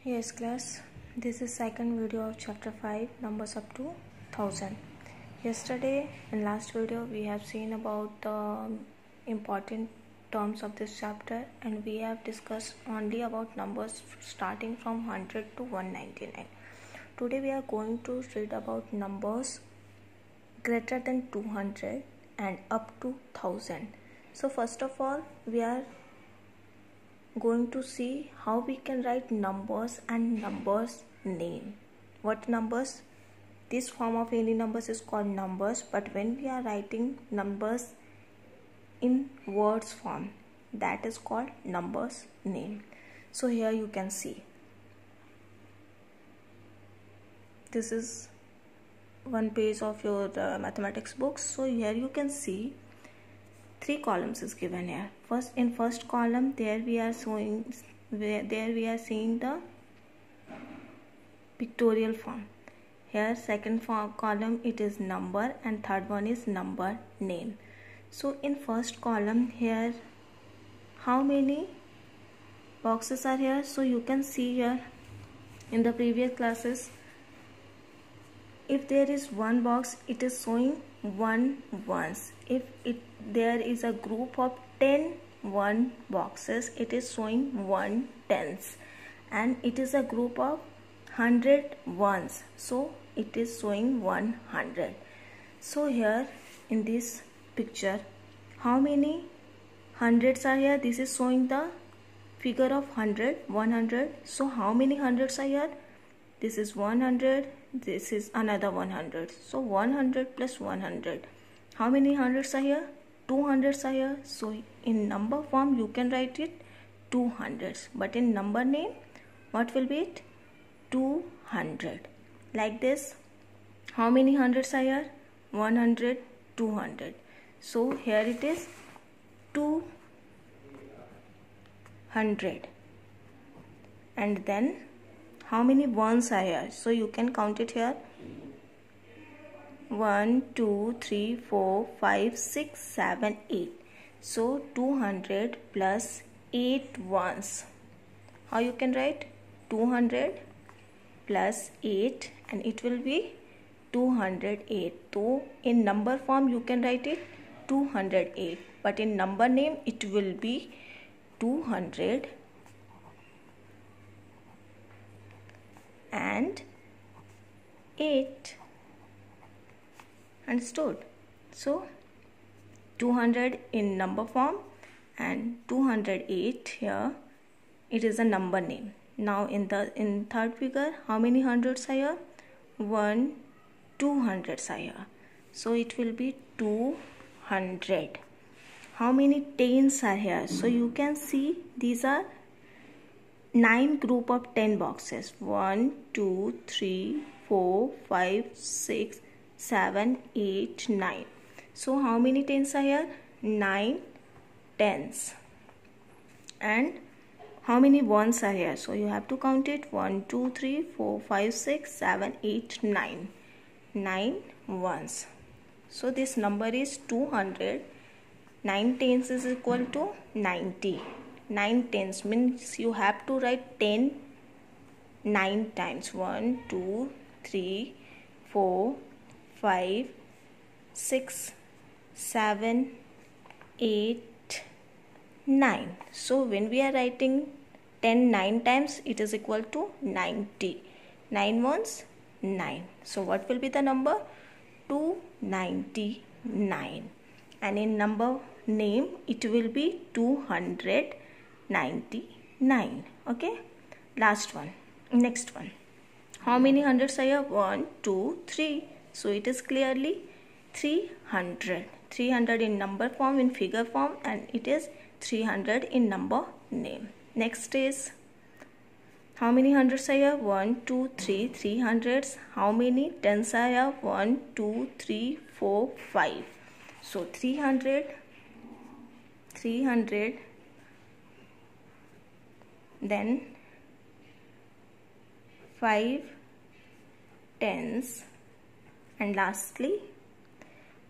Yes class, this is second video of chapter 5, numbers up to 1000. Yesterday in last video we have seen about the important terms of this chapter, and we have discussed only about numbers starting from 100 to 199. Today we are going to read about numbers greater than 200 and up to 1000. So first of all, we are going to see how we can write numbers and numbers name. What numbers? This form of any numbers is called numbers, but when we are writing numbers in words form, that is called numbers name. So here you can see, this is one page of your mathematics books. So here you can see 3 columns is given here. First column, there we are seeing the pictorial form. Here second column it is number, and third one is number name. So in first column here, how many boxes are here? So you can see here in the previous classes, if there is one box, it is showing 1 ones. If there is a group of 10 1 boxes, it is showing 1 tens, and it is a group of 100 ones, so it is showing 100. So here in this picture, how many hundreds are here? This is showing the figure of 100. So how many hundreds are here? This is 100, this is another 100. So 100 plus 100. How many hundreds are here? 200s are here. So in number form you can write it 200s, but in number name what will be it? 200. Like this. How many hundreds are here? 100, 200. So here it is 200. And then how many ones are here? So you can count it here. 1, 2, 3, 4, 5, 6, 7, 8. So 200 plus 8 ones. How you can write? 200 plus 8, and it will be 208. So in number form you can write it 208, but in number name it will be 200 and 8. Understood? So 200 in number form and 208 here, it is a number name. Now in third figure, how many hundreds are here? 1, 200s are here. So it will be 200. How many tens are here? So you can see these are 9 group of 10 boxes. 1, 2, 3, 4, 5, 6, 7, 8, 9. So how many tens are here? 9 tens. And how many ones are here? So you have to count it. 1, 2, 3, 4, 5, 6, 7, 8, 9. 9 ones. So this number is 200. 9 tens is equal to 90. 9 tens means you have to write 10 9 times. 1, 2, 3, 4, 5, 6, 7, 8, 9. So when we are writing 10 9 times, it is equal to 90. 9 ones 9. So what will be the number? 299. And in number name it will be 299. Okay, last one. Next one, how many hundreds are here? 1, 2, 3. So it is clearly 300. 300 in number form, in figure form, and it is 300 in number name. Next is, how many hundreds are here? 1, 2, 3, 300s. How many tens are here? 1, 2, 3, 4, 5. So 300, then 5 tens, and lastly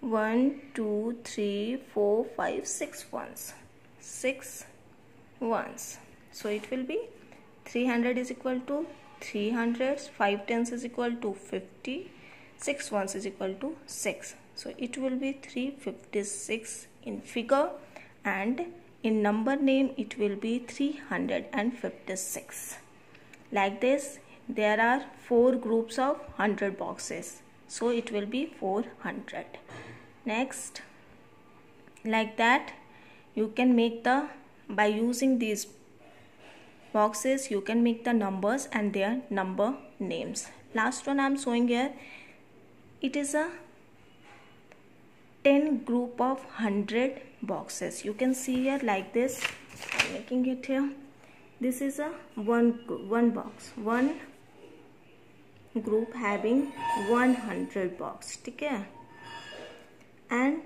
1, 2, 3, 4, 5, 6 ones. 6 ones. So it will be 300 is equal to 3 hundreds, 5 tens is equal to 50, 6 ones is equal to 6. So it will be 356 in figure, and in number name it will be 356. Like this, there are 4 groups of 100 boxes, so it will be 400. Next, like that, you can make by using these boxes you can make the numbers and their number names. Last one I am showing here. It is a 10 group of 100 boxes. You can see here like this. I am making it here. This is a one box, one group having 100 box. Okay? And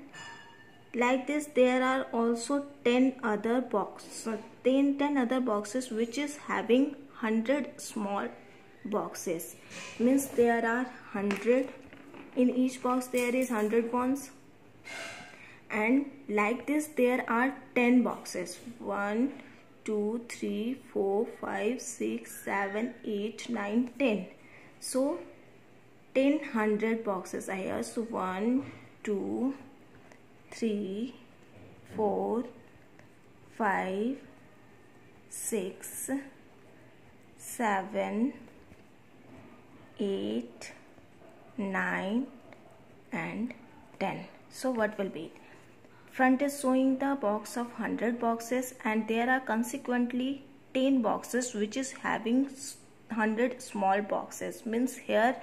like this, there are also 10 other boxes. So 10 other boxes which is having 100 small boxes. Means there are 100 in each box. There is 100 ones. And like this, there are 10 boxes. 1, 2, 3, 4, 5, 6, 7, 8, 9, 10. So 10 100 boxes are here. So 1, 2, 3, 4, 5, 6, 7, 8, 9 and 10. So what will be it? Front is showing the box of 100 boxes, and there are consequently 10 boxes which is having 100 small boxes. Means here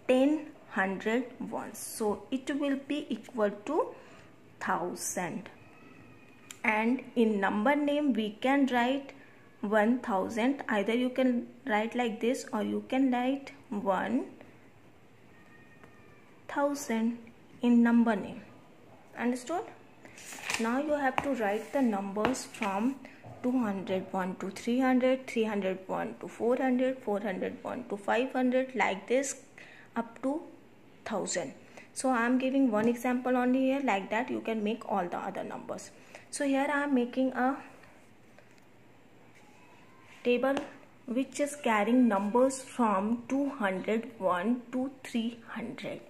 10 100 ones. So it will be equal to 1000. And in number name we can write 1000. Either you can write like this or you can write 1000 in number name. Understood? Now you have to write the numbers from 201 to 300, 301 to 400, 401 to 500, like this up to 1000. So I am giving one example only here. Like that you can make all the other numbers. So here I am making a table which is carrying numbers from 201 to 300.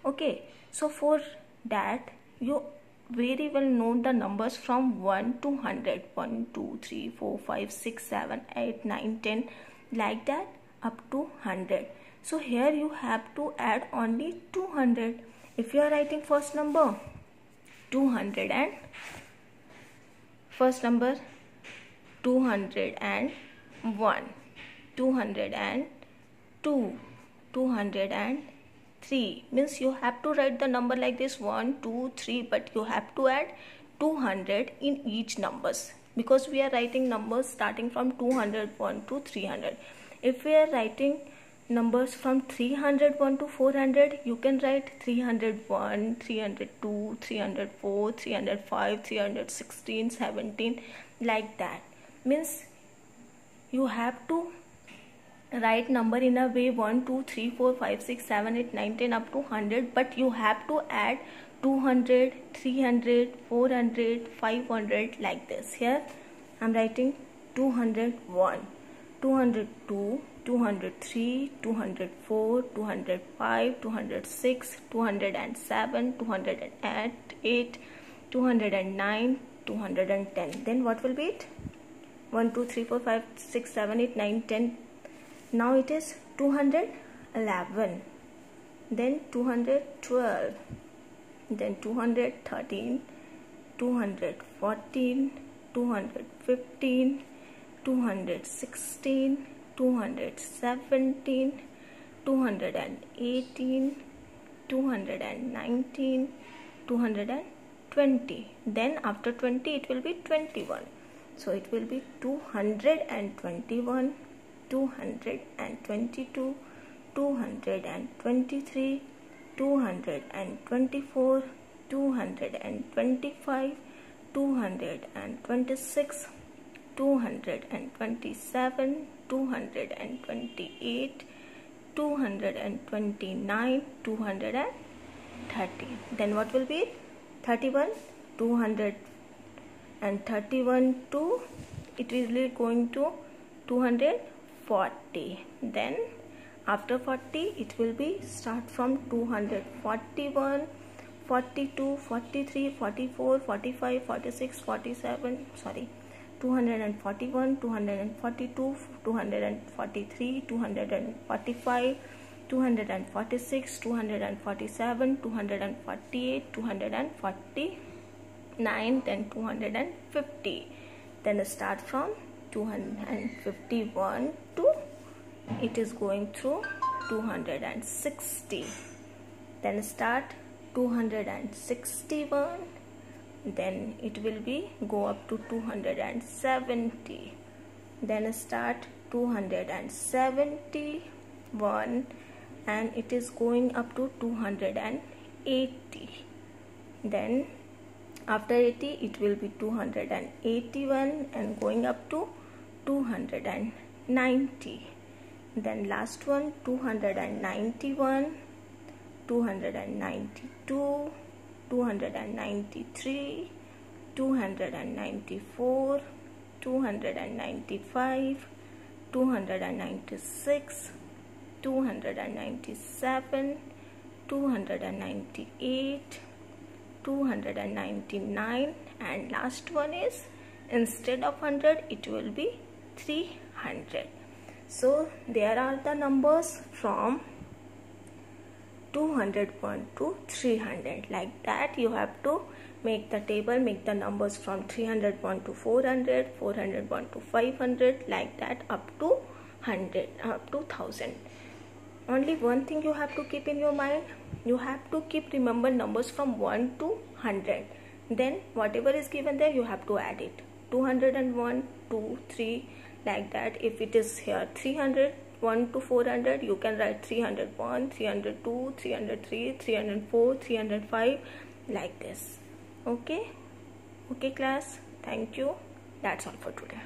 Okay, so for that you very well know the numbers from 1 to 100. 1, 2, 3, 4, 5, 6, 7, 8, 9, 10, like that up to 100. So here you have to add only 200. If you are writing first number 200 and first number 201, 202, 203, means you have to write the number like this 1, 2, 3, but you have to add 200 in each numbers, because we are writing numbers starting from 201 to 300. If we are writing numbers from 301 to 400, you can write 301, 302, 304, 305, 316, 17, like that. Means you have to write number in a way 1, 2, 3, 4, 5, 6, 7, 8, 9, 10 up to 100, but you have to add 200, 300, 400, 500, like this. Here I am writing 201, 202, 203, 204, 205, 206, 207, 208, 209, 210. Then what will be it? 1, 2, 3, 4, 5, 6, 7, 8, 9, 10. Now it is 211, then 212, then 213, 214, 215, 216, 217, 218, 219, 220. Then after 20 it will be 21. So it will be 221, 222, 223, 224, 225, 226, 227, 228, 229, 230. Then what will be 31? 231 to it will be going to 240. 40. Then after 40 it will be start from 241, 42, 43, 44, 45, 46, 47, 241, 242, 243, 245, 246, 247, 248, 249, then 250. Then start from 251 to it is going through 260. Then start 261. Then it will be go up to 270. Then start 271 and it is going up to 280. Then after 80 it will be 281 and going up to 290. Then last one 291, 292, 293, 294, 295, 296, 297, 298, 299, and last one is instead of 100 it will be 300. So there are the numbers from 201 to 300. Like that you have to make the table, make the numbers from 301 to 400, 401 to 500, like that up to 100, up to 1000. Only one thing you have to keep in your mind, you have to remember numbers from 1 to 100. Then whatever is given there you have to add it. 201, 2, 3, like that. If it is here 300, 1 to 400, you can write 301, 302, 303, 304, 305, like this. Okay class, thank you. That's all for today.